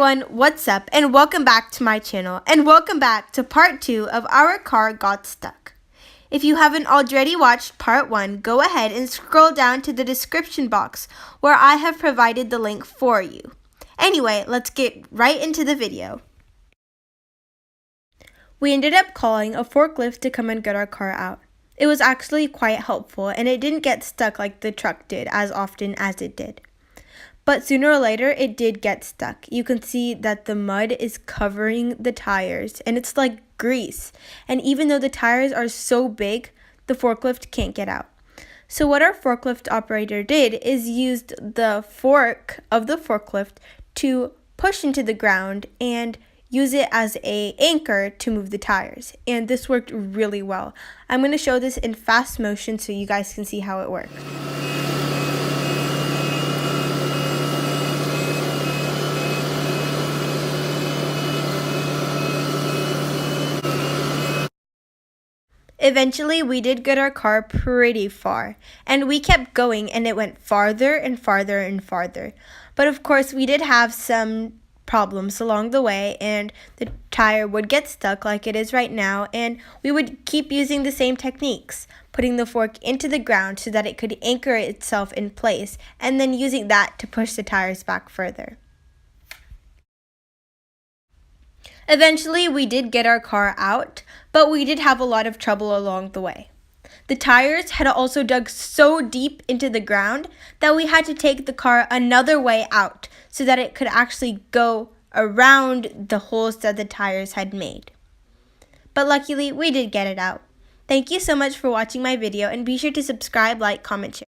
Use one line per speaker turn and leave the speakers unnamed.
everyone, what's up, and welcome back to my channel, and welcome back to part 2 of Our Car Got Stuck. If you haven't already watched part 1, go ahead and scroll down to the description box where I have provided the link for you. Anyway, let's get right into the video. We ended up calling a forklift to come and get our car out. It was actually quite helpful, and it didn't get stuck like the truck did as often as it did. But sooner or later, it did get stuck. You can see that the mud is covering the tires, and it's like grease. And even though the tires are so big, the forklift can't get out. So what our forklift operator did is used the fork of the forklift to push into the ground and use it as an anchor to move the tires. And this worked really well. I'm going to show this in fast motion so you guys can see how it works. Eventually, we did get our car pretty far, and we kept going, and it went farther and farther and farther. But of course, we did have some problems along the way, and the tire would get stuck like it is right now, and we would keep using the same techniques, putting the fork into the ground so that it could anchor itself in place, and then using that to push the tires back further. Eventually, we did get our car out, but we did have a lot of trouble along the way. The tires had also dug so deep into the ground that we had to take the car another way out so that it could actually go around the holes that the tires had made. But luckily, we did get it out. Thank you so much for watching my video, and be sure to subscribe, like, comment, share.